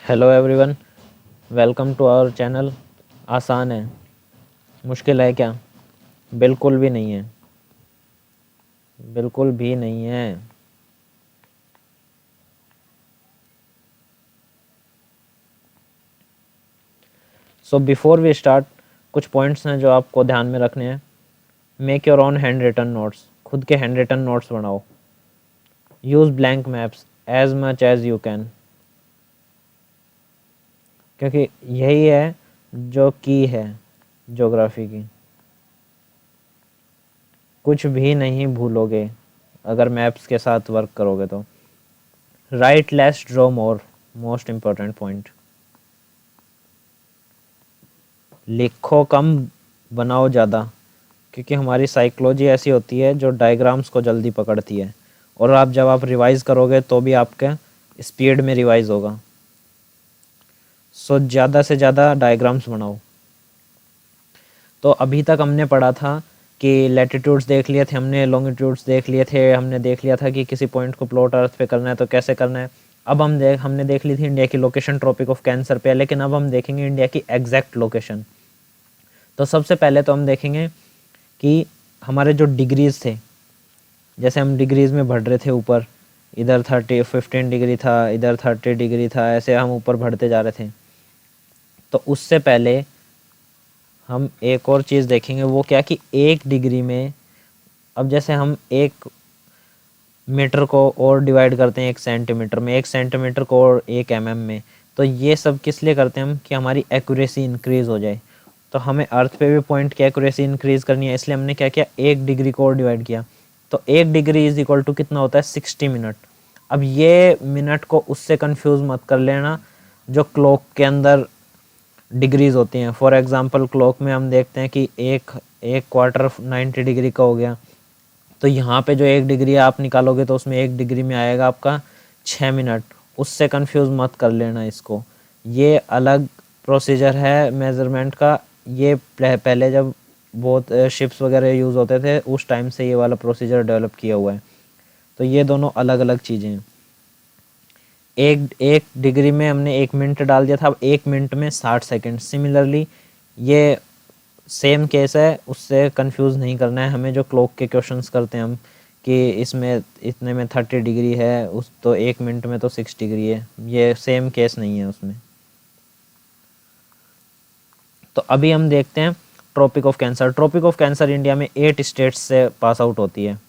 Hello everyone, welcome to our channel. आसान है, मुश्किल है क्या? बिल्कुल भी नहीं है, बिल्कुल भी नहीं है। सो बिफोर वी स्टार्ट, कुछ पॉइंट्स हैं जो आपको ध्यान में रखने हैं। Make your own handwritten notes, खुद के हैंड रिटन नोट्स बनाओ। Use blank maps as much as you can, क्योंकि यही है जो की है ज्योग्राफी की। कुछ भी नहीं भूलोगे अगर मैप्स के साथ वर्क करोगे तो। राइट लेस ड्रॉ मोर, मोस्ट इम्पोर्टेंट पॉइंट। लिखो कम, बनाओ ज़्यादा, क्योंकि हमारी साइकोलॉजी ऐसी होती है जो डायग्राम्स को जल्दी पकड़ती है, और जब आप रिवाइज़ करोगे तो भी आपके स्पीड में रिवाइज़ होगा। सो ज़्यादा से ज़्यादा डायग्राम्स बनाओ। तो अभी तक हमने पढ़ा था कि लैटिट्यूड्स देख लिए थे हमने, लॉन्गिट्यूड्स देख लिए थे हमने, देख लिया था कि किसी पॉइंट को प्लॉट अर्थ पे करना है तो कैसे करना है। अब हमने देख ली थी इंडिया की लोकेशन ट्रॉपिक ऑफ कैंसर पे, लेकिन अब हम देखेंगे इंडिया की एग्जैक्ट लोकेशन। तो सबसे पहले तो हम देखेंगे कि हमारे जो डिग्रीज़ थे, जैसे हम डिग्रीज़ में बढ़ रहे थे ऊपर, इधर 15 डिग्री था, इधर 30 डिग्री था, ऐसे हम ऊपर बढ़ते जा रहे थे। तो उससे पहले हम एक और चीज़ देखेंगे, वो क्या कि 1 डिग्री में, अब जैसे हम 1 मीटर को और डिवाइड करते हैं 1 सेंटीमीटर में, 1 सेंटीमीटर को और 1 mm में, तो ये सब किस लिए करते हैं हम? कि हमारी एक्यूरेसी इंक्रीज़ हो जाए। तो हमें अर्थ पे भी पॉइंट की एक्यूरेसी इंक्रीज़ करनी है, इसलिए हमने क्या किया, 1 डिग्री को और डिवाइड किया। तो 1 डिग्री इज इक्वल टू कितना होता है? 60 मिनट। अब ये मिनट को उससे कंफ्यूज मत कर लेना जो क्लॉक के अंदर डिग्रीज होती हैं। फॉर एग्जांपल क्लॉक में हम देखते हैं कि एक एक क्वार्टर 90 डिग्री का हो गया, तो यहाँ पे जो 1 डिग्री आप निकालोगे तो उसमें 1 डिग्री में आएगा आपका 6 मिनट। उससे कंफ्यूज मत कर लेना इसको, ये अलग प्रोसीजर है मेज़रमेंट का। ये पहले जब बहुत शिप्स वगैरह यूज़ होते थे उस टाइम से ये वाला प्रोसीजर डेवलप किया हुआ है। तो ये दोनों अलग अलग चीज़ें हैं। एक एक डिग्री में हमने 1 मिनट डाल दिया था, अब 1 मिनट में 60 सेकेंड। सिमिलरली ये सेम केस है, उससे कंफ्यूज नहीं करना है हमें। जो क्लॉक के क्वेश्चंस करते हैं हम कि इसमें इतने में 30 डिग्री है, उस तो 1 मिनट में तो 6 डिग्री है, ये सेम केस नहीं है उसमें। तो अभी हम देखते हैं Tropic of Cancer. Tropic of Cancer India में 8 स्टेट्स से पास आउट होती है।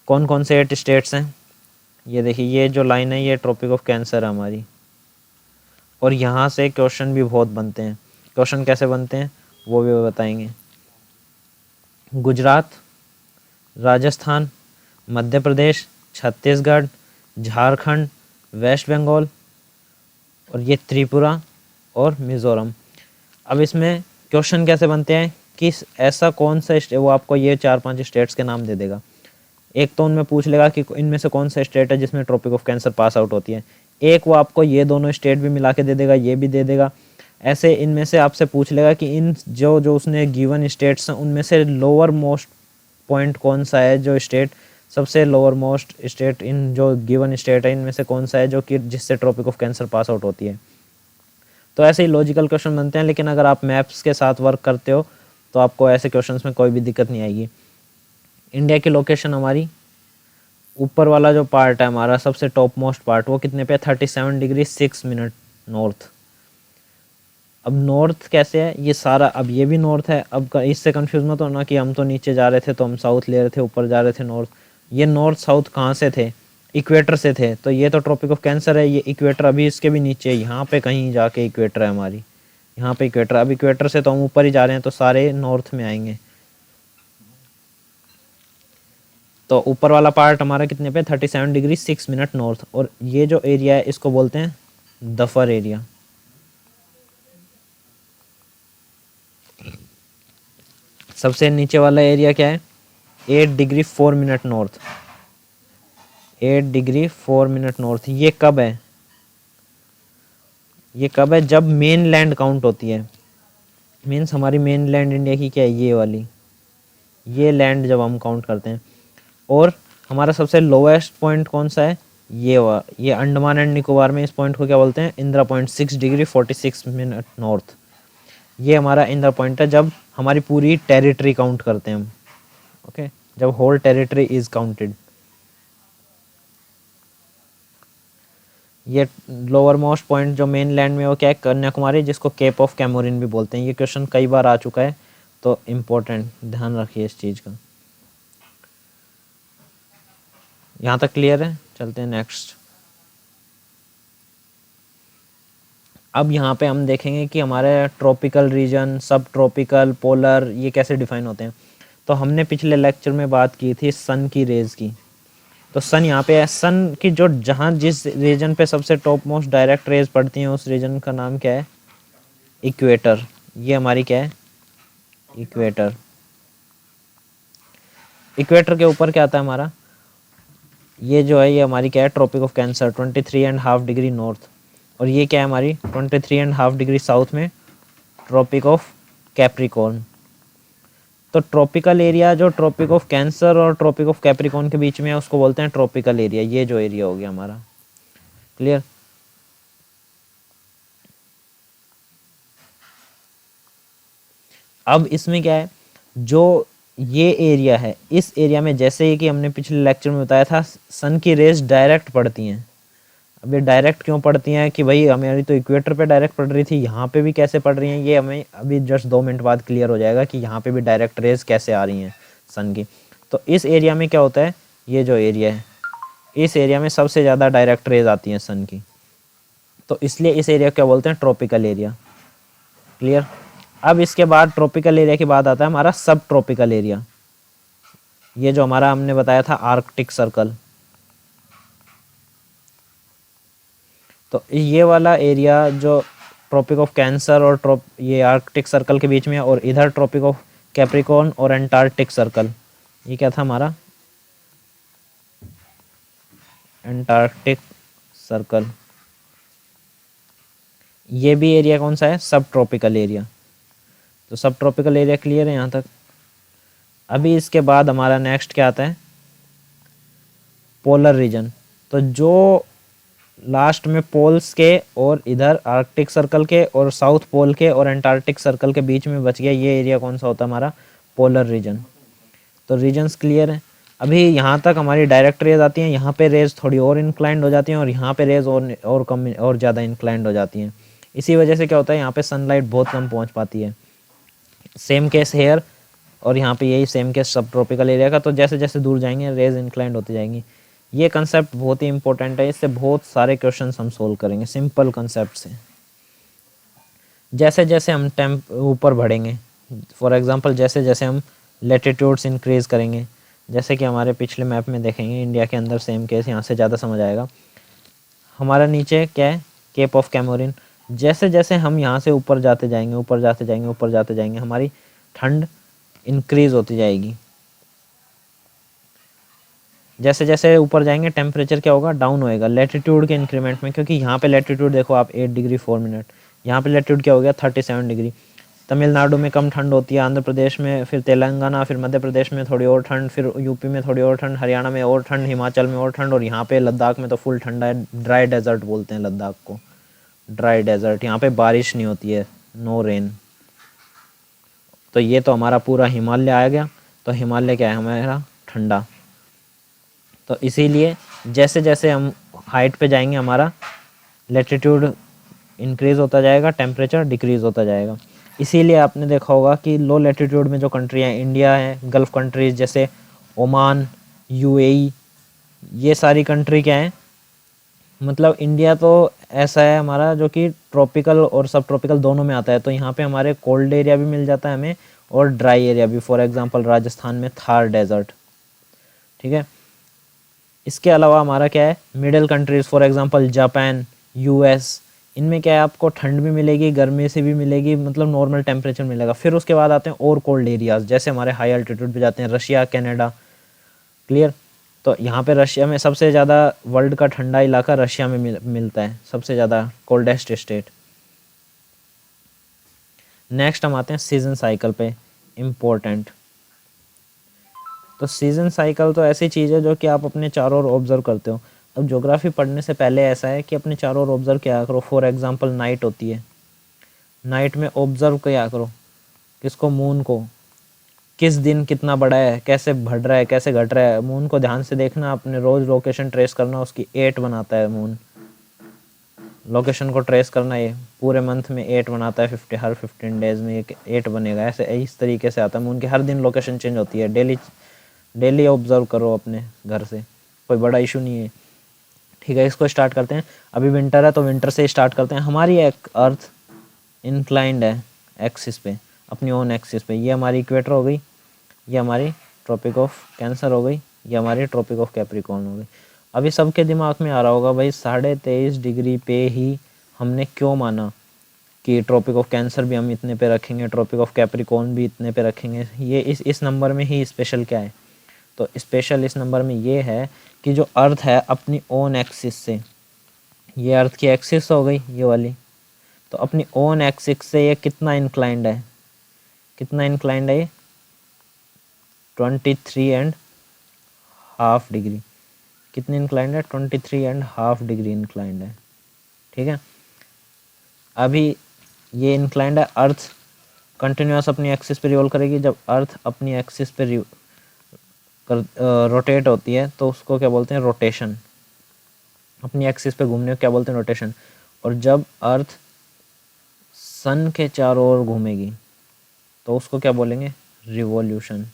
कौन कौन से 8 स्टेट्स हैं? ये देखिए, ये जो लाइन है ये ट्रॉपिक ऑफ कैंसर है हमारी, और यहाँ से क्वेश्चन भी बहुत बनते हैं। क्वेश्चन कैसे बनते हैं वो भी बताएंगे। गुजरात, राजस्थान, मध्य प्रदेश, छत्तीसगढ़, झारखंड, वेस्ट बंगाल, और ये त्रिपुरा और मिज़ोरम। अब इसमें क्वेश्चन कैसे बनते हैं कि ऐसा कौन सा स्टेट, वो आपको ये 4-5 स्टेट्स के नाम दे देगा। एक तो उनमें पूछ लेगा कि इनमें से कौन सा स्टेट है जिसमें Tropic of Cancer pass out होती है। एक वो आपको ये दोनों स्टेट भी मिला के दे देगा, ये भी दे देगा। ऐसे इनमें से आपसे पूछ लेगा कि इन जो जो उसने गिवन स्टेट्स हैं उनमें से लोअर मोस्ट पॉइंट कौन सा है, जो स्टेट सबसे लोअर मोस्ट स्टेट इन जो गिवन स्टेट है इनमें से कौन सा है जो कि जिससे Tropic of Cancer pass out होती है। तो ऐसे ही लॉजिकल क्वेश्चन बनते हैं, लेकिन अगर आप मैप्स के साथ वर्क करते हो तो आपको ऐसे क्वेश्चंस में कोई भी दिक्कत नहीं आएगी। इंडिया की लोकेशन हमारी, ऊपर वाला जो पार्ट है हमारा सबसे टॉप मोस्ट पार्ट, वो कितने पे? 37 डिग्री 6 मिनट नॉर्थ। अब नॉर्थ कैसे है ये सारा? अब ये भी नॉर्थ है। अब इससे कंफ्यूज मत होना कि हम तो नीचे जा रहे थे तो हम साउथ ले रहे थे, ऊपर जा रहे थे नॉर्थ। ये नॉर्थ साउथ कहाँ से थे? इक्वेटर से थे। तो ये तो ट्रॉपिक ऑफ कैंसर है, ये इक्वेटर अभी इसके भी नीचे है, यहाँ पे कहीं जाके इक्वेटर है हमारी, यहाँ पे इक्वेटर। अब इक्वेटर से तो हम ऊपर ही जा रहे हैं तो सारे नॉर्थ में आएंगे। तो ऊपर वाला पार्ट हमारा कितने पे? 37 डिग्री 6 मिनट नॉर्थ। और ये जो एरिया है इसको बोलते हैं दफर एरिया। सबसे नीचे वाला एरिया क्या है? 8 degree 4 minute north. 8 degree 4 minute north. ये कब है? ये कब है? जब मेन लैंड काउंट होती है। मीन्स हमारी मेन लैंड इंडिया की क्या है? ये वाली, ये लैंड जब हम काउंट करते हैं। और हमारा सबसे लोवेस्ट पॉइंट कौन सा है? ये अंडमान एंड निकोबार में इस पॉइंट को क्या बोलते हैं, Indira point, 6 degree 46 minute north. ये हमारा इंदिरा पॉइंट है जब हमारी पूरी टेरिटरी काउंट करते हैं हम, ओके, जब होल टेरिटरी इज काउंटेड। ये लोअर मोस्ट पॉइंट जो मेन लैंड में वो क्या है, कन्याकुमारी, जिसको केप ऑफ कैमोरिन भी बोलते हैं। ये क्वेश्चन कई बार आ चुका है तो इम्पोर्टेंट, ध्यान रखिए इस चीज़ का। यहाँ तक क्लियर है, चलते हैं नेक्स्ट। अब यहाँ पे हम देखेंगे कि हमारे ट्रॉपिकल रीजन, सब ट्रॉपिकल, पोलर, ये कैसे डिफाइन होते हैं। तो हमने पिछले लेक्चर में बात की थी सन की रेज की। तो सन यहाँ पे है, सन की जो जहाँ जिस रीजन पे सबसे टॉप मोस्ट डायरेक्ट रेज पड़ती हैं उस रीजन का नाम क्या है, इक्वेटर। ये हमारी क्या है, इक्वेटर। इक्वेटर के ऊपर क्या आता है हमारा, ये जो है ये हमारी क्या है, Tropic of Cancer, 23.5 degree north. और ये क्या है हमारी 23.5 डिग्री साउथ में ट्रॉपिक ऑफ कैप्रिकॉर्न। तो ट्रॉपिकल एरिया जो ट्रॉपिक ऑफ कैंसर और ट्रॉपिक ऑफ कैप्रिकॉर्न के बीच में है उसको बोलते हैं ट्रॉपिकल एरिया। ये जो एरिया हो गया हमारा, क्लियर। अब इसमें क्या है, जो ये एरिया है, इस एरिया में जैसे ही कि हमने पिछले लेक्चर में बताया था सन की रेज डायरेक्ट पड़ती हैं। अब ये डायरेक्ट क्यों पड़ती हैं कि भाई हमारी तो इक्वेटर पे डायरेक्ट पड़ रही थी, यहाँ पे भी कैसे पड़ रही हैं, ये हमें अभी जस्ट 2 मिनट बाद क्लियर हो जाएगा कि यहाँ पे भी डायरेक्ट रेज कैसे आ रही हैं सन की। तो इस एरिया में क्या होता है, ये जो एरिया है इस एरिया में सबसे ज़्यादा डायरेक्ट रेज आती हैं सन की, तो इसलिए इस एरिया क्या बोलते हैं, ट्रॉपिकल एरिया, क्लियर। अब इसके बाद ट्रॉपिकल एरिया के बाद आता है हमारा सब ट्रॉपिकल एरिया। ये जो हमारा हमने बताया था आर्कटिक सर्कल, तो ये वाला एरिया जो ट्रॉपिक ऑफ कैंसर और ये आर्कटिक सर्कल के बीच में, और इधर ट्रॉपिक ऑफ कैप्रिकॉर्न और एंटार्क्टिक सर्कल, ये क्या था हमारा, एंटार्क्टिक सर्कल। ये भी एरिया कौन सा है, सब ट्रॉपिकल एरिया। तो सब ट्रॉपिकल एरिया क्लियर है यहाँ तक। अभी इसके बाद हमारा नेक्स्ट क्या आता है, पोलर रीजन। तो जो लास्ट में पोल्स के और इधर आर्कटिक सर्कल के और साउथ पोल के और एंटार्क्टिक सर्कल के बीच में बच गया, ये एरिया कौन सा होता है हमारा, पोलर रीजन। तो रीजन्स क्लियर है। अभी यहाँ तक हमारी डायरेक्ट रेज आती हैं, यहाँ पे रेज थोड़ी और इंक्लाइंड हो जाती हैं और यहाँ पे रेज और कम और ज़्यादा इंक्लाइंड हो जाती हैं। इसी वजह से क्या होता है, यहाँ पे सनलाइट बहुत कम पहुँच पाती है। सेम केस हेयर, और यहाँ पे यही सेम केस सब ट्रॉपिकल एरिया का। तो जैसे जैसे दूर जाएंगे रेज इंक्लाइंड होती जाएंगी। ये कंसेप्ट बहुत ही इंपॉर्टेंट है, इससे बहुत सारे क्वेश्चंस हम सोल्व करेंगे सिंपल कंसेप्ट से। जैसे जैसे हम ऊपर बढ़ेंगे, फॉर एग्जांपल जैसे जैसे हम लेटिट्यूड्स इंक्रीज करेंगे, जैसे कि हमारे पिछले मैप में देखेंगे इंडिया के अंदर सेम केस, यहाँ से ज़्यादा समझ आएगा। हमारा नीचे क्या है, केप ऑफ कैमोरिन। जैसे जैसे हम यहाँ से ऊपर जाते जाएंगे, ऊपर जाते जाएंगे, ऊपर जाते जाएंगे, हमारी ठंड इंक्रीज होती जाएगी। जैसे जैसे ऊपर जाएंगे टेम्परेचर क्या होगा, डाउन होएगा लेटीट्यूड के इंक्रीमेंट में, क्योंकि यहाँ पे लेटीट्यूड देखो आप 8 डिग्री 4 मिनट, यहाँ पे लेटीट्यूड क्या हो गया 37 डिग्री। तमिलनाडु में कम ठंड होती है, आंध्र प्रदेश में, फिर तेलंगाना, फिर मध्य प्रदेश में थोड़ी और ठंड, फिर यूपी में थोड़ी और ठंड, हरियाणा में और ठंड, हिमाचल में और ठंड, और यहाँ पे लद्दाख में तो फुल ठंडा है। ड्राई डेजर्ट बोलते हैं लद्दाख को, ड्राई डेजर्ट। यहाँ पे बारिश नहीं होती है, नो रेन। तो ये तो हमारा पूरा हिमालय आ गया। तो हिमालय क्या है हमारा, ठंडा। तो इसीलिए जैसे जैसे हम हाइट पे जाएंगे हमारा लेटीट्यूड इंक्रीज़ होता जाएगा, टेम्परेचर डिक्रीज़ होता जाएगा। इसीलिए आपने देखा होगा कि लो लेटीट्यूड में जो कंट्री हैं, इंडिया है, गल्फ़ कंट्रीज़ जैसे ओमान, यूएई, ये सारी कंट्री क्या है, मतलब इंडिया तो ऐसा है हमारा जो कि ट्रॉपिकल और सब ट्रॉपिकल दोनों में आता है। तो यहाँ पे हमारे कोल्ड एरिया भी मिल जाता है हमें और ड्राई एरिया भी। फॉर एग्जांपल राजस्थान में थार डेजर्ट, ठीक है। इसके अलावा हमारा क्या है, middle countries, for example Japan, US, इनमें क्या है आपको ठंड भी मिलेगी, गर्मी से भी मिलेगी, मतलब नॉर्मल टेम्परेचर मिलेगा। फिर उसके बाद आते हैं और कोल्ड एरियाज़, जैसे हमारे हाई अल्टीट्यूड पे जाते हैं रशिया, कनाडा, क्लियर। तो यहाँ पे रशिया में सबसे ज़्यादा वर्ल्ड का ठंडा इलाका रशिया में मिलता है, सबसे ज़्यादा कोल्डेस्ट स्टेट। नेक्स्ट हम आते हैं सीजन साइकिल पे, इम्पोर्टेंट। तो सीजन साइकिल तो ऐसी चीज़ है जो कि आप अपने चारों ओर ऑब्जर्व करते हो। अब ज्योग्राफी पढ़ने से पहले ऐसा है कि अपने चारों ओर ऑब्जर्व किया करो। फॉर एग्जांपल नाइट होती है, नाइट में ऑब्जर्व किया करो किसको, मून को, किस दिन कितना बड़ा है, कैसे बढ़ रहा है, कैसे घट रहा है। मून को ध्यान से देखना, अपने रोज लोकेशन ट्रेस करना, उसकी 8 बनाता है मून, लोकेशन को ट्रेस करना। ये पूरे मंथ में 8 बनाता है, हर 15 डेज में 8 बनेगा। ऐसे इस तरीके से आता है मून की, हर दिन लोकेशन चेंज होती है। डेली ऑब्जर्व करो अपने घर से, कोई बड़ा इशू नहीं है। ठीक है, इसको स्टार्ट करते हैं। अभी विंटर है तो विंटर से स्टार्ट करते हैं। हमारी एक अर्थ इंक्लाइंड है एक्सिस पे, अपनी ओन एक्सिस पे। ये हमारी इक्वेटर हो गई, ये हमारी ट्रॉपिक ऑफ कैंसर हो गई, ये हमारी ट्रॉपिक ऑफ कैप्रिकॉर्न हो गई। अभी सबके दिमाग में आ रहा होगा भाई 23.5 डिग्री पे ही हमने क्यों माना कि ट्रॉपिक ऑफ कैंसर भी हम इतने पे रखेंगे, ट्रॉपिक ऑफ कैप्रिकॉर्न भी इतने पे रखेंगे। ये इस नंबर में ही स्पेशल क्या है? तो स्पेशल इस नंबर में ये है कि जो अर्थ है अपनी ओन एक्सिस से, ये अर्थ की एक्सिस हो गई ये वाली, तो अपनी ओन एक्सिस से ये कितना इंक्लाइंड है, कितना इंक्लाइंड है ये? 23.5 डिग्री। कितनी इंक्लाइंड है? 23.5 डिग्री इंक्लाइंड है। ठीक है, अभी ये इंक्लाइंड है। अर्थ कंटिन्यूस अपनी एक्सिस पे रिवॉल्व करेगी। जब अर्थ अपनी एक्सिस पे रोटेट होती है तो उसको क्या बोलते हैं? रोटेशन। अपनी एक्सिस पे घूमने को क्या बोलते हैं? रोटेशन। और जब अर्थ सन के चारों ओर घूमेगी तो उसको क्या बोलेंगे? रिवॉल्यूशन।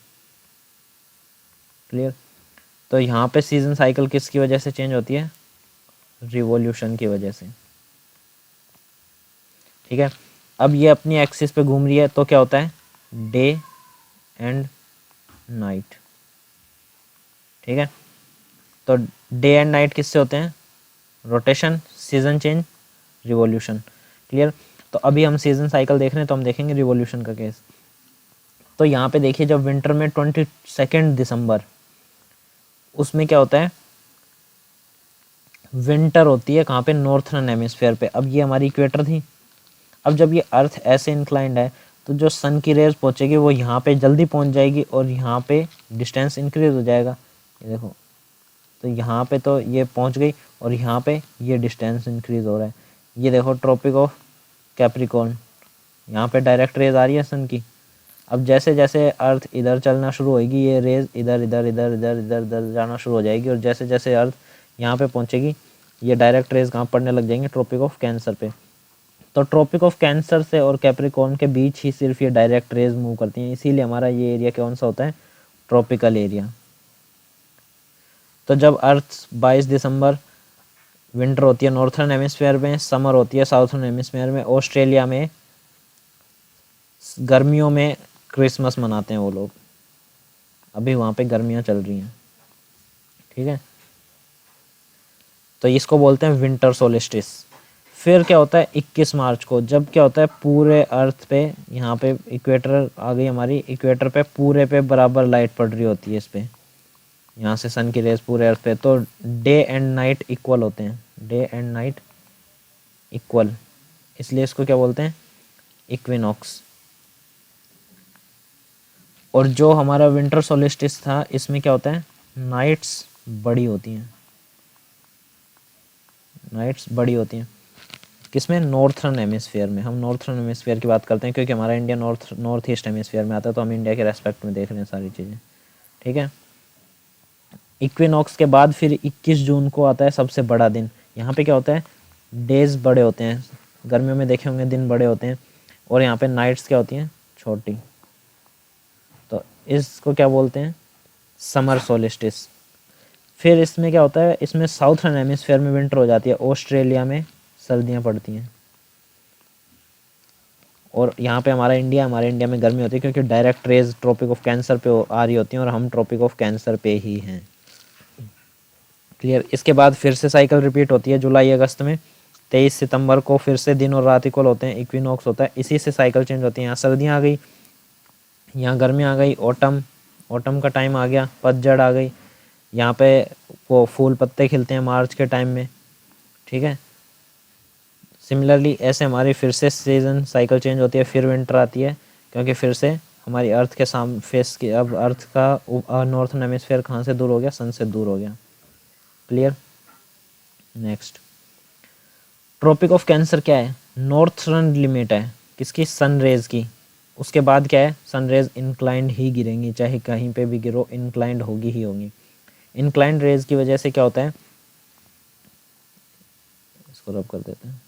क्लियर? तो यहाँ पे सीजन साइकिल किसकी वजह से चेंज होती है? रिवॉल्यूशन की वजह से। ठीक है, अब ये अपनी एक्सिस पे घूम रही है तो क्या होता है? Day and night. ठीक है, तो डे एंड नाइट किससे होते हैं? Rotation, season change, revolution. Clear? तो अभी हम सीजन साइकिल देख रहे हैं तो हम देखेंगे रिवॉल्यूशन का केस। तो यहाँ पे देखिए, जब विंटर में 22 दिसंबर, उसमें क्या होता है? विंटर होती है कहाँ पे? नॉर्थर्न हेमिस्फीयर पे। अब ये हमारी इक्वेटर थी। अब जब ये अर्थ ऐसे इंक्लाइंड है तो जो सन की रेज पहुंचेगी वो यहाँ पे जल्दी पहुंच जाएगी और यहाँ पे डिस्टेंस इंक्रीज हो जाएगा। ये देखो, तो यहाँ पे तो ये पहुंच गई और यहाँ पे ये डिस्टेंस इंक्रीज हो रहा है। ये देखो ट्रॉपिक ऑफ कैप्रिकॉर्न, यहाँ पे डायरेक्ट रेज आ रही है सन की। अब जैसे जैसे अर्थ इधर चलना शुरू होगी, ये रेज इधर इधर इधर इधर इधर इधर जाना शुरू हो जाएगी। और जैसे जैसे अर्थ यहाँ पे पहुँचेगी, ये डायरेक्ट रेज कहाँ पड़ने लग जाएंगे? ट्रॉपिक ऑफ कैंसर पे। तो ट्रॉपिक ऑफ कैंसर से और कैप्रिकॉर्न के बीच ही सिर्फ ये डायरेक्ट रेज मूव करती हैं, इसीलिए हमारा ये एरिया कौन सा होता है? Tropical area. तो जब अर्थ 22 दिसंबर विंटर होती है नॉर्थर्न हेमिस्फीयर में, समर होती है साउथर्न हेमिस्फीयर में। ऑस्ट्रेलिया में गर्मियों में क्रिसमस मनाते हैं वो लोग, अभी वहाँ पे गर्मियाँ चल रही हैं। ठीक है, तो इसको बोलते हैं विंटर सोलिस्टिस। फिर क्या होता है 21 मार्च को, जब क्या होता है पूरे अर्थ पे, यहाँ पे इक्वेटर आ गई हमारी, इक्वेटर पे पूरे पे बराबर लाइट पड़ रही होती है इस पे, यहाँ से सन की रेज पूरे अर्थ पे। तो डे एंड नाइट इक्वल होते हैं, डे एंड नाइट इक्वल, इसलिए इसको क्या बोलते हैं? इक्विनॉक्स। और जो हमारा विंटर सोलिस्टिस था, इसमें क्या होता है? नाइट्स बड़ी होती हैं, नाइट्स बड़ी होती हैं। किसमें? नॉर्थर्न हेमिस्फीयर में। हम नॉर्थर्न हेमिस्फीयर की बात करते हैं क्योंकि हमारा इंडिया नॉर्थ ईस्ट हेमिस्फीयर में आता है, तो हम इंडिया के रेस्पेक्ट में देख रहे हैं सारी चीज़ें। ठीक है, इक्विनॉक्स के बाद फिर 21 जून को आता है सबसे बड़ा दिन। यहाँ पे क्या होता है? डेज बड़े होते हैं, गर्मियों में देखे होंगे दिन बड़े होते हैं, और यहाँ पे नाइट्स क्या होती हैं? छोटी। तो इसको क्या बोलते हैं? Summer solstice. फिर इसमें क्या होता है? इसमें साउथर्न हेमिस्फीयर में विंटर हो जाती है, ऑस्ट्रेलिया में सर्दियाँ पड़ती हैं, और यहाँ पे हमारे इंडिया में गर्मी होती है क्योंकि direct rays Tropic of Cancer पे आ रही होती हैं और हम ट्रॉपिक ऑफ कैंसर पे ही हैं। क्लियर? इसके बाद फिर से साइकिल रिपीट होती है जुलाई अगस्त में। 23 सितंबर को फिर से दिन और रात इक्वल होते हैं, इक्विनॉक्स होता है, इसी से साइकिल चेंज होती है। यहाँ सर्दियाँ आ गई, यहाँ गर्मी आ गई, ऑटम का टाइम आ गया, पतझड़ आ गई। यहाँ पे वो फूल पत्ते खिलते हैं मार्च के टाइम में। ठीक है, सिमिलरली ऐसे हमारी फिर से सीजन साइकिल चेंज होती है, फिर विंटर आती है क्योंकि फिर से हमारी अर्थ के सामने फेस की, अब अर्थ का नॉर्थर्न हेमिस्फीयर कहाँ से दूर हो गया? सन से दूर हो गया। Clear? Next, Tropic of Cancer क्या है? नॉर्थर्न लिमिट है किसकी? सन रेज की। उसके बाद क्या है? सन रेज इंक्लाइंड ही गिरेंगी, चाहे कहीं पे भी गिरो इंक्लाइंड होगी ही होगी। इंक्लाइंड रेज की वजह से क्या होता है, इसको रब कर देते हैं।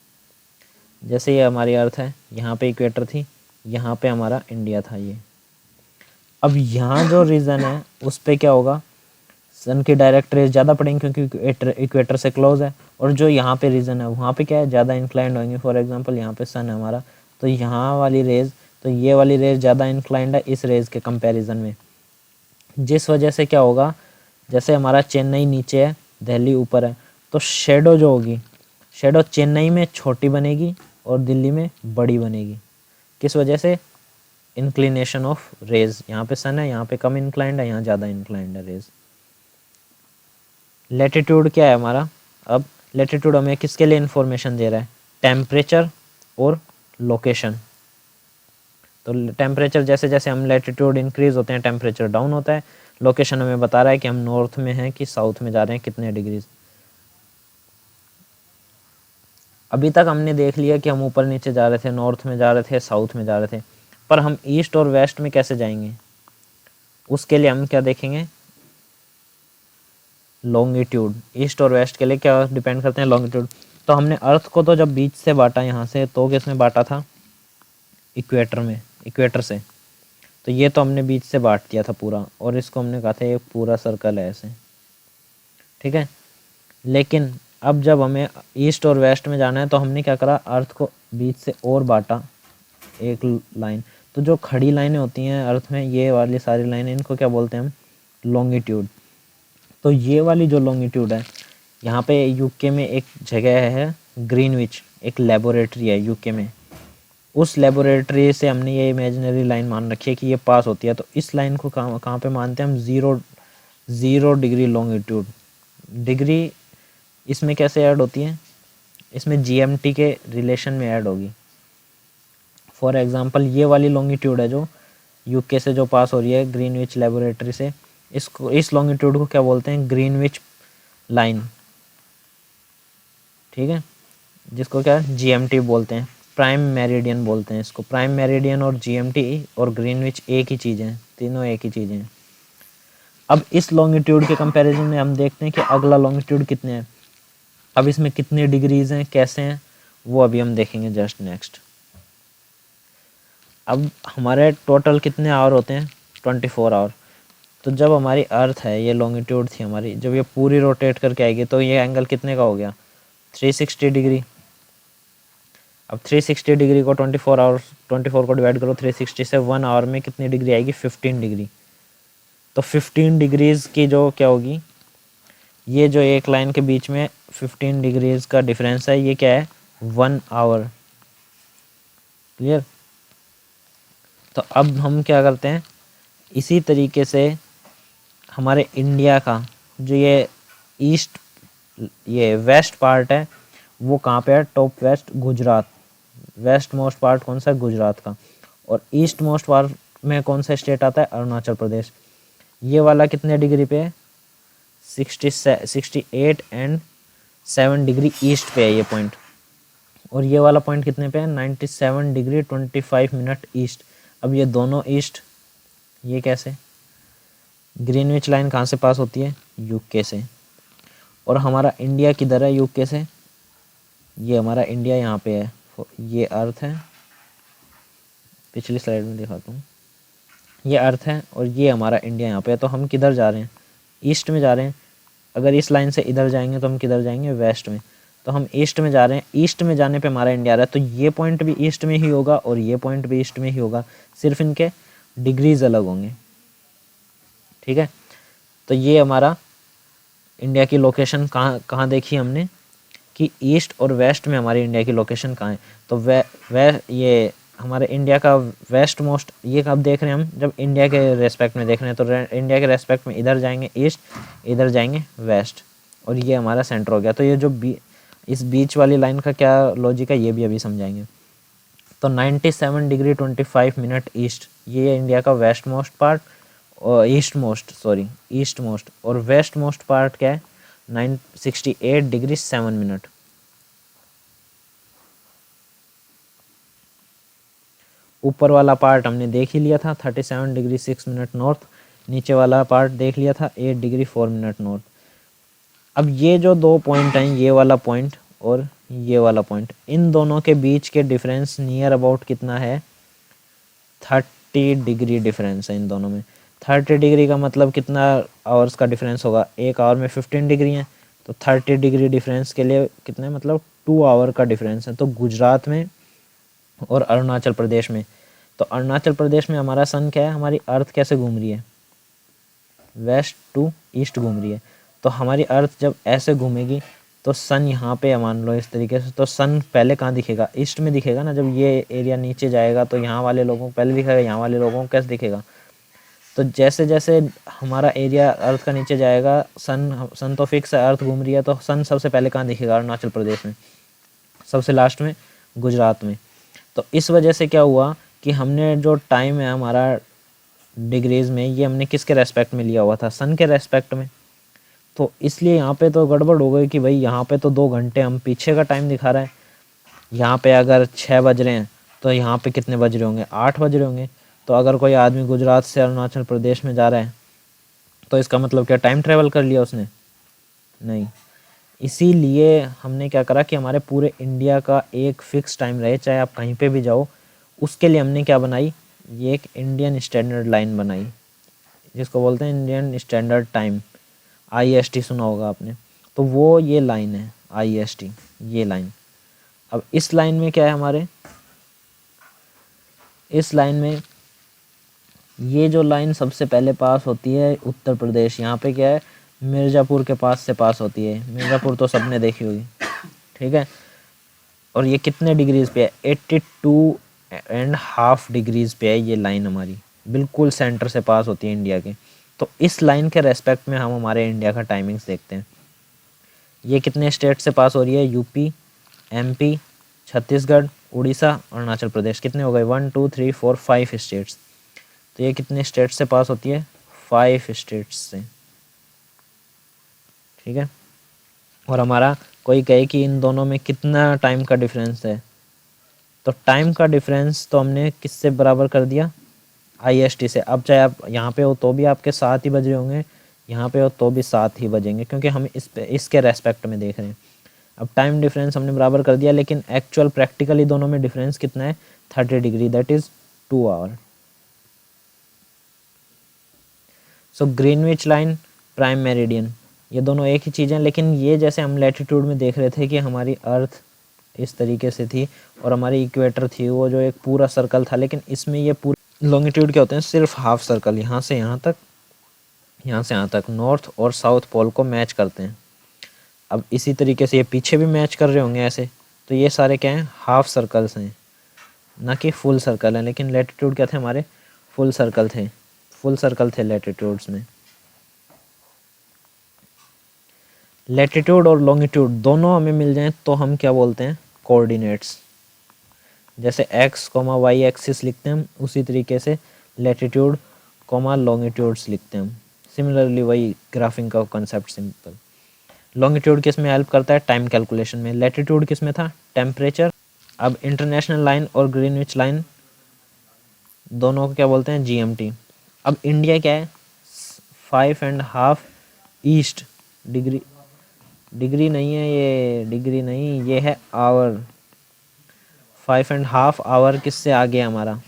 जैसे ये हमारी अर्थ है, यहाँ पे इक्वेटर थी, यहाँ पे हमारा इंडिया था ये। अब यहाँ जो रीजन है उस पे क्या होगा, सन की डायरेक्ट रेज ज़्यादा पड़ेंगी क्योंकि इक्वेटर से क्लोज है, और जो यहाँ पे रीजन है वहाँ पे क्या है, ज़्यादा इंक्लाइंड होंगे। फॉर एग्जांपल यहाँ पे सन है हमारा, तो यहाँ वाली रेज, तो ये वाली रेज ज़्यादा इंक्लाइंड है इस रेज के कंपैरिजन में, जिस वजह से क्या होगा, जैसे हमारा चेन्नई नीचे है, दिल्ली ऊपर है, तो शेडो जो होगी, शेडो चेन्नई में छोटी बनेगी और दिल्ली में बड़ी बनेगी। किस वजह से? Inclination of rays. यहाँ पे सन है, यहाँ पे कम इंक्लाइंड है, यहाँ ज़्यादा इंक्लाइंड है रेज। लैटिट्यूड क्या है हमारा? अब लैटिट्यूड हमें किसके लिए इंफॉर्मेशन दे रहा है? टेम्परेचर और लोकेशन। तो टेम्परेचर जैसे जैसे हम लैटिट्यूड इंक्रीज होते हैं टेम्परेचर डाउन होता है। लोकेशन हमें बता रहा है कि हम नॉर्थ में हैं कि साउथ में जा रहे हैं, कितने डिग्रीज। अभी तक हमने देख लिया कि हम ऊपर नीचे जा रहे थे, नॉर्थ में जा रहे थे, साउथ में जा रहे थे, पर हम ईस्ट और वेस्ट में कैसे जाएंगे? उसके लिए हम क्या देखेंगे? लॉन्गिट्यूड। ईस्ट और वेस्ट के लिए क्या डिपेंड करते हैं? लॉन्गिट्यूड। तो हमने अर्थ को तो जब बीच से बांटा यहाँ से, तो किस में बांटा था? इक्वेटर में, इक्वेटर से। तो ये तो हमने बीच से बांट दिया था पूरा, और इसको हमने कहा था ये पूरा सर्कल है ऐसे, ठीक है। लेकिन अब जब हमें ईस्ट और वेस्ट में जाना है तो हमने क्या करा, अर्थ को बीच से और बांटा एक लाइन। तो जो खड़ी लाइनें होती हैं अर्थ में, ये वाली सारी लाइनें, इनको क्या बोलते हैं हम? लॉन्गिट्यूड। तो ये वाली जो लॉन्गिट्यूड है, यहाँ पे यूके में एक जगह है ग्रीनविच, एक लेबोरेटरी है यूके में, उस लेबोरेटरी से हमने ये इमेजिनरी लाइन मान रखी है कि ये पास होती है। तो इस लाइन को कहाँ पे मानते हैं हम? 0 डिग्री लॉन्गिट्यूड। डिग्री इसमें कैसे ऐड होती है? इसमें जीएमटी के रिलेशन में ऐड होगी। फॉर एग्जांपल ये वाली लॉन्गिट्यूड है जो यूके से जो पास हो रही है ग्रीनविच लेबोरेटरी से, इसको, इस लॉन्गिट्यूड को क्या बोलते हैं? ग्रीनविच लाइन, ठीक है, जिसको क्या जीएमटी बोलते हैं, प्राइम मेरिडियन बोलते हैं इसको। प्राइम मेरिडियन और जीएमटी और ग्रीनविच एक ही चीज़ हैं, तीनों एक ही चीज़ें हैं। अब इस लॉन्गिट्यूड के कंपैरिजन में हम देखते हैं कि अगला लॉन्गिट्यूड कितने हैं। अब इसमें कितने डिग्रीज हैं, कैसे हैं, वो अभी हम देखेंगे जस्ट नेक्स्ट। अब हमारे टोटल कितने आवर होते हैं? 24 आवर। तो जब हमारी अर्थ है, ये लॉन्गिट्यूड थी हमारी, जब ये पूरी रोटेट करके आएगी तो ये एंगल कितने का हो गया? 360 डिग्री। अब 360 डिग्री को 24 आवर, 24 को डिवाइड करो 360 से, 1 आवर में कितनी डिग्री आएगी? 15 डिग्री। तो 15 डिग्रीज की जो क्या होगी, ये जो एक लाइन के बीच में 15 डिग्रीज का डिफरेंस है, ये क्या है? 1 आवर। क्लियर? तो अब हम क्या करते हैं, इसी तरीके से हमारे इंडिया का जो ये ईस्ट, ये वेस्ट पार्ट है, वो कहाँ पे है? Top west, Gujarat. West most part कौन सा है? गुजरात का। और ईस्ट मोस्ट पार्ट में कौन सा स्टेट आता है? अरुणाचल प्रदेश। ये वाला कितने डिग्री पे है? 68 एंड 7 डिग्री ईस्ट पे है ये पॉइंट। और ये वाला पॉइंट कितने पे है? 97 डिग्री 25 मिनट ईस्ट। अब ये दोनों ईस्ट, ये कैसे? ग्रीनविच लाइन कहाँ से पास होती है? यूके से। और हमारा इंडिया किधर है यूके से? ये हमारा इंडिया यहाँ पे है, ये अर्थ है, पिछली स्लाइड में दिखाता हूँ, ये अर्थ है और ये हमारा इंडिया यहाँ पे है। तो हम किधर जा रहे हैं? ईस्ट में जा रहे हैं। अगर इस लाइन से इधर जाएंगे तो हम किधर जाएंगे? वेस्ट में। तो हम ईस्ट में जा रहे हैं। ईस्ट में जाने पे हमारा इंडिया आ रहा है, तो ये पॉइंट भी ईस्ट में ही होगा और ये पॉइंट भी ईस्ट में ही होगा, सिर्फ इनके डिग्रीज अलग होंगे, ठीक है। तो ये हमारा इंडिया की लोकेशन कहाँ देखी हमने कि ईस्ट और वेस्ट में हमारी इंडिया की लोकेशन कहाँ है। तो ये हमारे इंडिया का वेस्ट मोस्ट, ये कब देख रहे हैं हम? जब इंडिया के रेस्पेक्ट में देख रहे हैं। तो इंडिया के रेस्पेक्ट में इधर जाएंगे ईस्ट, इधर जाएंगे वेस्ट, और ये हमारा सेंटर हो गया। तो ये जो इस बीच वाली लाइन का क्या लॉजिक है, ये भी अभी समझाएंगे। तो 97 डिग्री 25 मिनट ईस्ट, ये इंडिया का वेस्ट मोस्ट पार्ट, और ईस्ट मोस्ट, और वेस्ट मोस्ट पार्ट क्या है? 968 डिग्री 7 मिनट। ऊपर वाला पार्ट हमने देख ही लिया था 37 डिग्री 6 मिनट नॉर्थ, नीचे वाला पार्ट देख लिया था 8 डिग्री 4 मिनट नॉर्थ। अब ये जो दो पॉइंट हैं, ये वाला पॉइंट और ये वाला पॉइंट, इन दोनों के बीच के डिफरेंस नियर अबाउट कितना है, 30 डिग्री डिफरेंस है इन दोनों में। 30 डिग्री का मतलब कितना आवर्स का डिफरेंस होगा, एक आवर में 15 डिग्री है, तो 30 डिग्री डिफरेंस के लिए कितने मतलब 2 आवर का डिफरेंस है। तो गुजरात में और अरुणाचल प्रदेश में, तो अरुणाचल प्रदेश में हमारा सन क्या है, हमारी अर्थ कैसे घूम रही है, वेस्ट टू ईस्ट घूम रही है। तो हमारी अर्थ जब ऐसे घूमेगी तो सन यहाँ पे मान लो इस तरीके से, तो सन पहले कहाँ दिखेगा, ईस्ट में दिखेगा ना। जब ये एरिया नीचे जाएगा तो यहाँ वाले लोगों को पहले दिखेगा, यहाँ वाले लोगों को कैसे दिखेगा। तो जैसे जैसे हमारा एरिया अर्थ का नीचे जाएगा, सन तो फिक्स है, अर्थ घूम रही है, तो सन सबसे पहले कहाँ दिखेगा, अरुणाचल प्रदेश में, सबसे लास्ट में गुजरात में। तो इस वजह से क्या हुआ कि हमने जो टाइम है हमारा डिग्रीज में, ये हमने किसके रेस्पेक्ट में लिया हुआ था, सन के रेस्पेक्ट में। तो इसलिए यहाँ पे तो गड़बड़ हो गई कि भाई यहाँ पे तो 2 घंटे हम पीछे का टाइम दिखा रहा है। यहाँ पे अगर 6 बज रहे हैं तो यहाँ पे कितने बज रहे होंगे, 8 बज रहे होंगे। तो अगर कोई आदमी गुजरात से अरुणाचल प्रदेश में जा रहा है तो इसका मतलब क्या टाइम ट्रेवल कर लिया उसने, नहीं। इसीलिए हमने क्या करा कि हमारे पूरे इंडिया का एक फ़िक्स टाइम रहे, चाहे आप कहीं पे भी जाओ। उसके लिए हमने क्या बनाई, ये एक इंडियन स्टैंडर्ड लाइन बनाई, जिसको बोलते हैं इंडियन स्टैंडर्ड टाइम, IST सुना होगा आपने। तो वो ये लाइन है IST, ये लाइन। अब इस लाइन में क्या है हमारे, इस लाइन में ये जो लाइन सबसे पहले पास होती है उत्तर प्रदेश, यहाँ पे क्या है, मिर्ज़ापुर के पास से पास होती है। मिर्ज़ापुर तो सबने देखी होगी, ठीक है। और ये कितने डिग्रीज पे है, 82.5 डिग्रीज पे है ये लाइन हमारी, बिल्कुल सेंटर से पास होती है इंडिया के। तो इस लाइन के रेस्पेक्ट में हम हमारे इंडिया का टाइमिंग्स देखते हैं। ये कितने स्टेट से पास हो रही है, यूपी, MP, छत्तीसगढ़, उड़ीसा, अरुणाचल प्रदेश, कितने हो गए, 1 2 3 4 5 स्टेट्स। तो ये कितने स्टेट से पास होती है, 5 स्टेट्स से, ठीक है। और हमारा कोई कहे कि इन दोनों में कितना टाइम का डिफरेंस है, तो टाइम का डिफरेंस तो हमने किससे बराबर कर दिया, IST से। अब चाहे आप यहाँ पे हो तो भी आपके 7 ही बज रहे होंगे, यहाँ पे हो तो भी 7 ही बजेंगे, क्योंकि हम इसके रेस्पेक्ट में देख रहे हैं। अब टाइम डिफरेंस हमने बराबर कर दिया, लेकिन एक्चुअल प्रैक्टिकली दोनों में डिफरेंस कितना है, 30 degree, that is 2 hour. So Greenwich line, prime meridian, ये दोनों एक ही चीज़ हैं। लेकिन ये जैसे हम लैटिट्यूड में देख रहे थे कि हमारी अर्थ इस तरीके से थी और हमारी इक्वेटर थी वो जो एक पूरा सर्कल था, लेकिन इसमें ये पूरे लॉन्गिट्यूड क्या होते हैं, सिर्फ हाफ सर्कल, यहाँ से यहाँ तक, यहाँ से यहाँ तक, नॉर्थ और साउथ पोल को मैच करते हैं। अब इसी तरीके से ये पीछे भी मैच कर रहे होंगे ऐसे। तो ये सारे क्या हैं, हाफ सर्कल्स हैं, ना कि फुल सर्कल हैं। लेकिन लैटिट्यूड क्या थे हमारे, फुल सर्कल थे, फुल सर्कल थे लैटिट्यूड्स में। लैटिट्यूड और लॉन्गिट्यूड दोनों हमें मिल जाएं तो हम क्या बोलते हैं, कोऑर्डिनेट्स। जैसे x, y एक्सिस लिखते हैं हम, उसी तरीके से लैटिट्यूड, लॉन्गिट्यूड्स लिखते हैं हम। सिमिलरली वही ग्राफिंग का कॉन्सेप्ट सिंपल। लॉन्गिट्यूड किस में हेल्प करता है, टाइम कैलकुलेशन में। लैटिट्यूड किस में था, टेम्परेचर। अब इंटरनेशनल लाइन और ग्रीनविच लाइन दोनों को क्या बोलते हैं, GMT। अब इंडिया क्या है, 5.5 ईस्ट डिग्री, डिग्री नहीं है ये, डिग्री नहीं, ये है आवर। 5.5 आवर किससे आगे हमारा,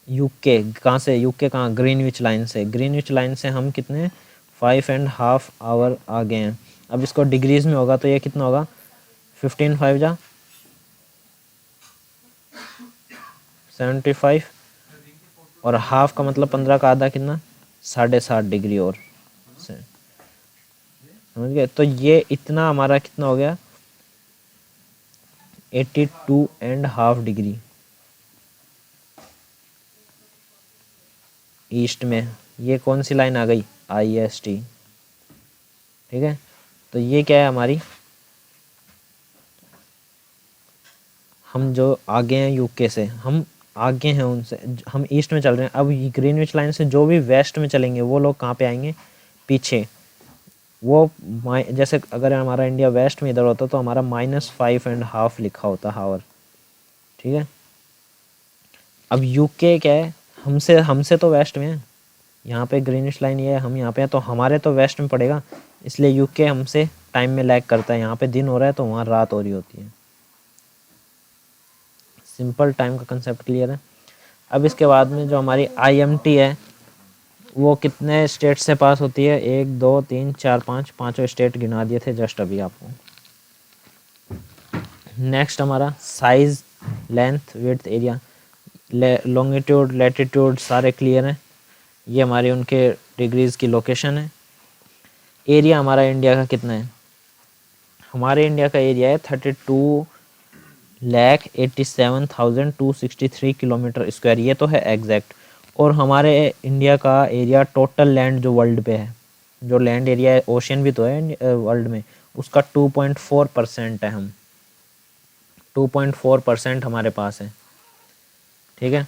UK। कहाँ से, UK कहाँ, ग्रीनविच लाइन से। ग्रीनविच लाइन से हम कितने, 5.5 आवर आगे हैं। अब इसको डिग्रीज में होगा तो ये कितना होगा, 15 5 जा 75, और हाफ का मतलब 15 का आधा कितना, 7.5 डिग्री और से, समझ गए। तो ये इतना हमारा कितना हो गया, 82.5 डिग्री ईस्ट में। ये कौन सी लाइन आ गई, IST, ठीक है। तो ये क्या है हमारी, हम जो आगे हैं UK से, हम आगे हैं उनसे, हम ईस्ट में चल रहे हैं। अब ग्रीनविच लाइन से जो भी वेस्ट में चलेंगे वो लोग कहाँ पे आएंगे, पीछे। वो जैसे अगर हमारा इंडिया वेस्ट में इधर होता तो हमारा -5.5 लिखा होता हावर, ठीक है। अब यूके क्या है, हमसे हमसे तो वेस्ट में है, यहाँ पे ग्रीनिश लाइन ये है, हम यहाँ पे हैं तो हमारे तो वेस्ट में पड़ेगा, इसलिए यूके हमसे टाइम में लैग करता है। यहाँ पे दिन हो रहा है तो वहाँ रात हो रही होती है। सिंपल टाइम का कंसेप्ट क्लियर है। अब इसके बाद में जो हमारी आईएमटी है वो कितने स्टेट से पास होती है, 1 2 3 4 5, पाँचों स्टेट गिना दिए थे जस्ट अभी आपको। नेक्स्ट हमारा size, length, width, area, longitude, latitude सारे क्लियर हैं। ये हमारी उनके डिग्रीज की लोकेशन है। एरिया हमारा इंडिया का कितना है, हमारे इंडिया का एरिया है 32,87,263 किलोमीटर स्क्वायर, ये तो है एग्जैक्ट। और हमारे इंडिया का एरिया टोटल लैंड जो वर्ल्ड पे है, जो लैंड एरिया है, ओशियन भी तो है वर्ल्ड में, उसका 2.4% है। हम 2.4% हमारे पास है, ठीक है।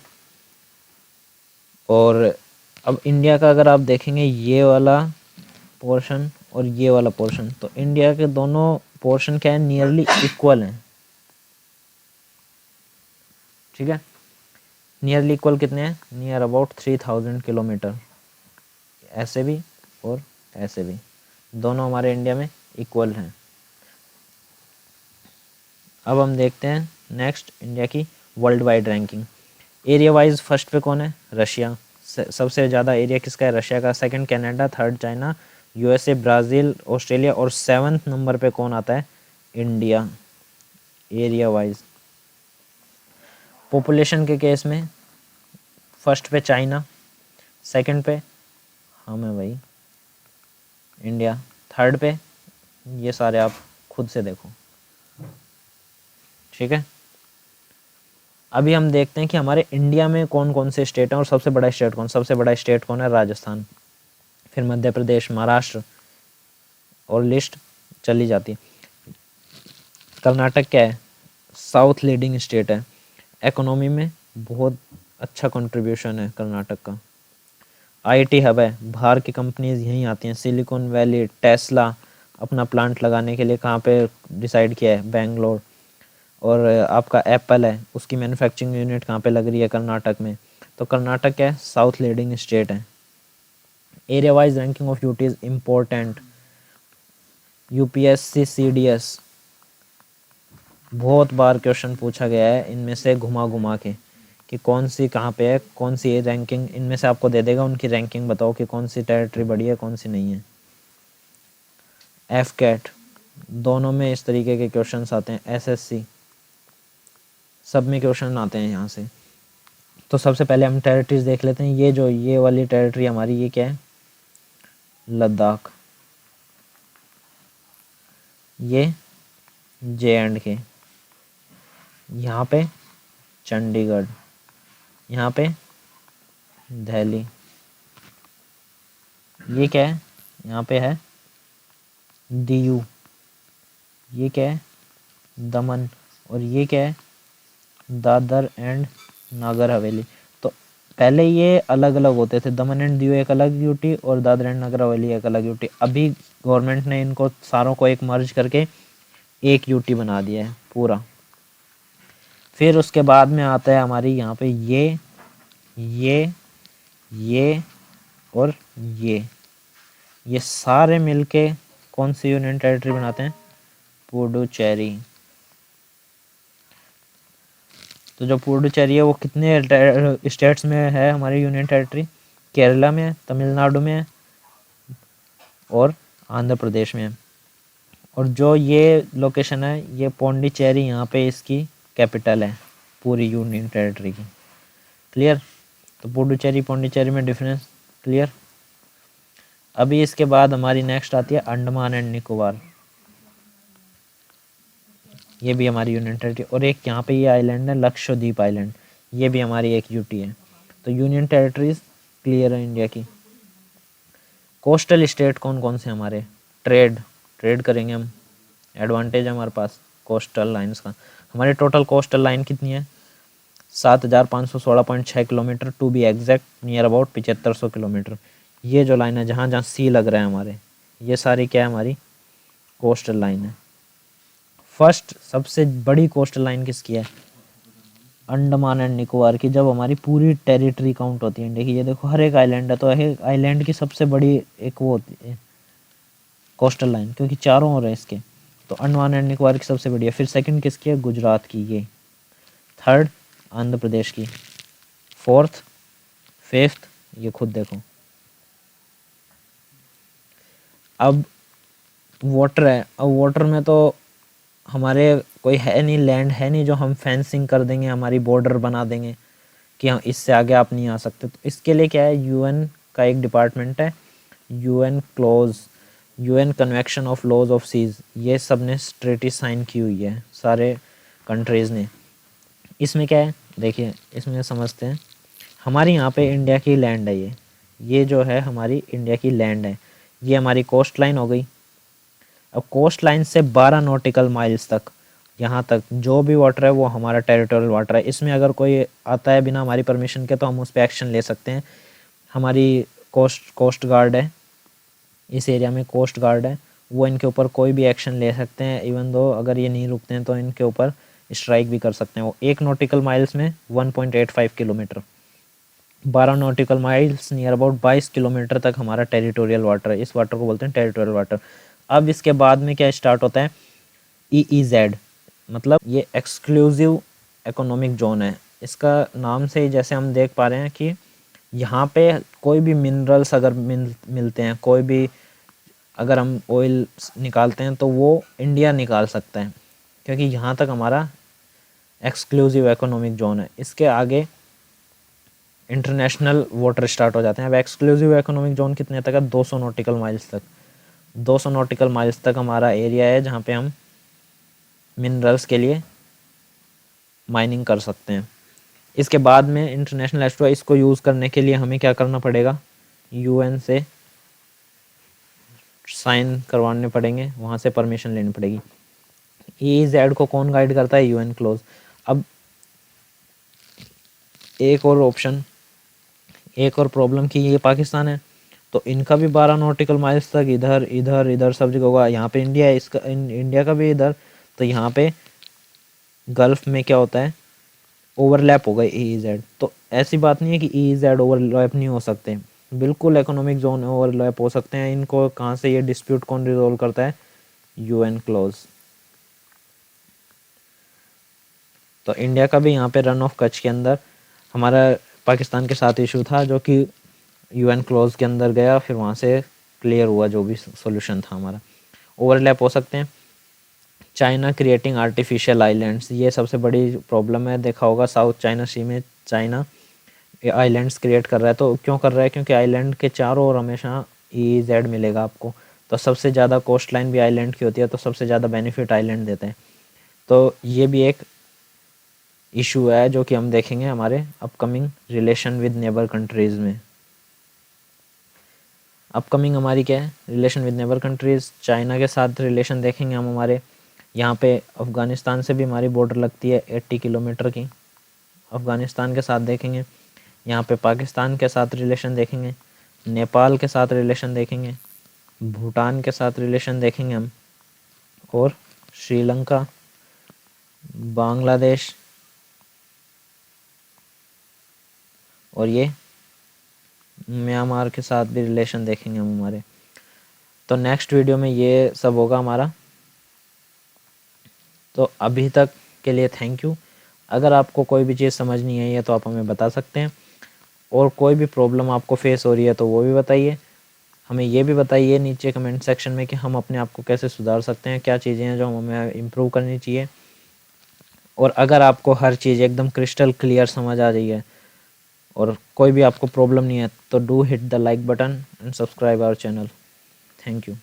और अब इंडिया का अगर आप देखेंगे ये वाला पोर्शन और ये वाला पोर्शन, तो इंडिया के दोनों पोर्शन क्या है, नियरली इक्वल हैं, ठीक है। नियरली इक्वल कितने हैं, नियर अबाउट 3000 किलोमीटर, ऐसे भी और ऐसे भी, दोनों हमारे इंडिया में इक्वल हैं। अब हम देखते हैं नेक्स्ट इंडिया की world wide ranking. Area wise first पे कौन है, रशिया, सबसे ज़्यादा एरिया किसका है, रशिया का। Second Canada, third China, USA, Brazil, Australia, और 7th नंबर पे कौन आता है, इंडिया, एरिया वाइज। पॉपुलेशन के केस में फर्स्ट पे चाइना, सेकंड पे हम है भाई इंडिया, थर्ड पे ये सारे आप खुद से देखो, ठीक है। अभी हम देखते हैं कि हमारे इंडिया में कौन कौन से स्टेट हैं और सबसे बड़ा स्टेट कौन, सबसे बड़ा स्टेट कौन है, राजस्थान, फिर मध्य प्रदेश, महाराष्ट्र, और लिस्ट चली जाती है। कर्नाटक क्या है, साउथ लीडिंग स्टेट है, इकोनॉमी में बहुत अच्छा कंट्रीब्यूशन है कर्नाटक का। आईटी हब है, बाहर की कंपनीज यहीं आती हैं, सिलिकॉन वैली, टेस्ला अपना प्लांट लगाने के लिए कहाँ पे डिसाइड किया है, बेंगलोर। और आपका एप्पल है, उसकी मैन्युफैक्चरिंग यूनिट कहाँ पे लग रही है, कर्नाटक में। तो कर्नाटक क्या है, साउथ लीडिंग स्टेट है। Area wise ranking of UT is important. UPSC CDS बहुत बार क्वेश्चन पूछा गया है इनमें से घुमा घुमा के, कि कौन सी कहाँ पे है, कौन सी रैंकिंग, इनमें से आपको दे देगा, उनकी रैंकिंग बताओ कि कौन सी टेरिटरी बड़ी है कौन सी नहीं है। एफ कैट, दोनों में इस तरीके के क्वेश्चंस आते हैं, एसएससी सब में क्वेश्चन आते हैं यहाँ से। तो सबसे पहले हम टेरिटरीज देख लेते हैं। ये वाली टेरिटरी हमारी, ये क्या है, लद्दाख, ये JNK, यहाँ पे चंडीगढ़, यहाँ पे दिल्ली, ये क्या है, यहाँ पे है DU, ये क्या है, दमन, और ये क्या है, दादर एंड नागर हवेली। तो पहले ये अलग अलग होते थे, दमन एंड दीव एक अलग यूटी और दादर एंड नगर हवेली एक अलग यूटी। अभी गवर्नमेंट ने इनको सारों को एक मर्ज करके एक यूटी बना दिया है पूरा। फिर उसके बाद में आता है हमारी यहाँ पे ये और ये सारे मिलके कौन सी यूनियन टेरिटरी बनाते हैं, पुडुचेरी। तो जो पुडुचेरी है वो कितने स्टेट्स में है हमारी यूनियन टेरिटरी, केरला में है, तमिलनाडु में है और आंध्र प्रदेश में है। और जो ये लोकेशन है, ये पौंडीचेरी, यहाँ पे इसकी कैपिटल है पूरी यूनियन टेरिटरी की। क्लियर। तो पुडुचेरी पौंडीचेरी में डिफरेंस क्लियर। अभी इसके बाद हमारी नेक्स्ट आती है अंडमान एंड निकोबार, ये भी हमारी यूनियन टेरिटरी। और एक यहाँ पे ये आइलैंड है लक्षद्वीप आइलैंड, ये भी हमारी एक यूटी है। तो यूनियन टेरिटरीज क्लियर है इंडिया की। कोस्टल स्टेट कौन कौन से हमारे, ट्रेड करेंगे हम, एडवांटेज है हमारे पास कोस्टल लाइंस का। हमारी टोटल कोस्टल लाइन कितनी है, 7516.6 kilometre, to be exact near about 7500 kilometre. ये जो लाइन है जहाँ जहाँ सी लग रहा है हमारे, ये सारी क्या है, हमारी कोस्टल लाइन है। फर्स्ट सबसे बड़ी कोस्टल लाइन किसकी है, अंडमान एंड निकोबार की, जब हमारी पूरी टेरिटरी काउंट होती है इंडिया की। ये देखो हर एक आइलैंड है, तो एक आइलैंड की सबसे बड़ी एक वो होती है कोस्टल लाइन, क्योंकि चारों ओर है इसके। तो अंडमान एंड निकोबार की सबसे बड़ी है। फिर सेकंड किसकी है, गुजरात की। ये थर्ड आंध्र प्रदेश की। फोर्थ, फिफ्थ, ये खुद देखो। अब वाटर है, अब वाटर में तो हमारे कोई है नहीं, लैंड है नहीं जो हम फेंसिंग कर देंगे, हमारी बॉर्डर बना देंगे कि हाँ इससे आगे आप नहीं आ सकते। तो इसके लिए क्या है, यूएन का एक डिपार्टमेंट है, UN clause, UN convention of laws of seas. ये सब ने ट्रीटी साइन की हुई है सारे कंट्रीज़ ने। इसमें क्या है, देखिए इसमें समझते हैं। हमारे यहाँ पे इंडिया की लैंड है, ये जो है हमारी इंडिया की लैंड है, ये हमारी कोस्ट लाइन हो गई। अब कोस्ट लाइन से 12 नॉटिकल माइल्स तक, यहाँ तक जो भी वाटर है वो हमारा टेरिटोरियल वाटर है। इसमें अगर कोई आता है बिना हमारी परमिशन के, तो हम उस पर एक्शन ले सकते हैं। हमारी कोस्ट गार्ड है, इस एरिया में कोस्ट गार्ड है, वो इनके ऊपर कोई भी एक्शन ले सकते हैं। इवन दो अगर ये नहीं रुकते हैं तो इनके ऊपर स्ट्राइक भी कर सकते हैं। वो 1 नॉटिकल माइल्स में 1.85 kilometre, 12 nautical miles near about 22 kilometre तक हमारा टेरिटोरियल वाटर है। इस वाटर को बोलते हैं टेरिटोरियल वाटर। अब इसके बाद में क्या स्टार्ट होता है, EEZ, मतलब ये एक्सक्लूसिव इकोनॉमिक जोन है। इसका नाम से ही जैसे हम देख पा रहे हैं कि यहाँ पे कोई भी मिनरल्स अगर मिलते हैं, कोई भी अगर हम ऑयल निकालते हैं तो वो इंडिया निकाल सकता है, क्योंकि यहाँ तक हमारा एक्सक्लूसिव इकोनॉमिक जोन है। इसके आगे इंटरनेशनल वाटर स्टार्ट हो जाते हैं। अब एक्सक्लूसिव इकोनॉमिक जोन कितने तक है, 200 नॉटिकल माइल्स तक। 200 नॉटिकल माइल्स तक हमारा एरिया है जहाँ पे हम मिनरल्स के लिए माइनिंग कर सकते हैं। इसके बाद में इंटरनेशनल एस्ट्रो, इसको यूज़ करने के लिए हमें क्या करना पड़ेगा, यूएन से साइन करवाने पड़ेंगे, वहाँ से परमिशन लेनी पड़ेगी। EEZ को कौन गाइड करता है, यूएन क्लोज। अब एक और ऑप्शन, एक और प्रॉब्लम की, ये पाकिस्तान है तो इनका भी 12 नॉटिकल माइल्स तक इधर इधर इधर सब जगह होगा। यहाँ पे इंडिया है, इसका इंडिया का भी इधर, तो यहाँ पे गल्फ में क्या होता है, ओवरलैप हो गए EEZ। तो ऐसी बात नहीं है कि EEZ ओवरलैप नहीं हो सकते, बिल्कुल इकोनॉमिक जोन ओवरलैप हो सकते हैं। इनको कहाँ से, ये डिस्प्यूट कौन रिजोल्व करता है, यूएन क्लोज। तो इंडिया का भी यहाँ पे रन ऑफ कच्छ के अंदर हमारा पाकिस्तान के साथ इशू था, जो कि यूएन क्लोज के अंदर गया, फिर वहाँ से क्लियर हुआ जो भी सॉल्यूशन था हमारा। ओवरलैप हो सकते हैं। चाइना क्रिएटिंग आर्टिफिशियल आइलैंड्स, ये सबसे बड़ी प्रॉब्लम है। देखा होगा साउथ चाइना सी में चाइना आइलैंड्स क्रिएट कर रहा है। तो क्यों कर रहा है, क्योंकि आइलैंड के चारों ओर हमेशा EEZ मिलेगा आपको। तो सबसे ज़्यादा कोस्ट लाइन भी आइलैंड की होती है, तो सबसे ज़्यादा बेनिफिट आइलैंड देते हैं। तो ये भी एक इशू है जो कि हम देखेंगे हमारे upcoming relation with neighbour countries में। अपकमिंग हमारी क्या है, relation with neighbour countries. China के साथ रिलेशन देखेंगे हम हमारे। यहाँ पे अफ़गानिस्तान से भी हमारी बॉर्डर लगती है 80 किलोमीटर की, अफ़गानिस्तान के साथ देखेंगे। यहाँ पे पाकिस्तान के साथ रिलेशन देखेंगे, नेपाल के साथ रिलेशन देखेंगे, भूटान के साथ रिलेशन देखेंगे हम, और श्रीलंका, बांग्लादेश, और ये म्यांमार के साथ भी रिलेशन देखेंगे हम हमारे। तो नेक्स्ट वीडियो में ये सब होगा हमारा। तो अभी तक के लिए थैंक यू। अगर आपको कोई भी चीज़ समझ नहीं आई है तो आप हमें बता सकते हैं, और कोई भी प्रॉब्लम आपको फेस हो रही है तो वो भी बताइए। हमें ये भी बताइए नीचे कमेंट सेक्शन में कि हम अपने आप को कैसे सुधार सकते हैं, क्या चीज़ें हैं जो हमें इम्प्रूव करनी चाहिए। और अगर आपको हर चीज़ एकदम क्रिस्टल क्लियर समझ आ रही है और कोई भी आपको प्रॉब्लम नहीं है, तो do hit the like button and subscribe our channel. Thank you.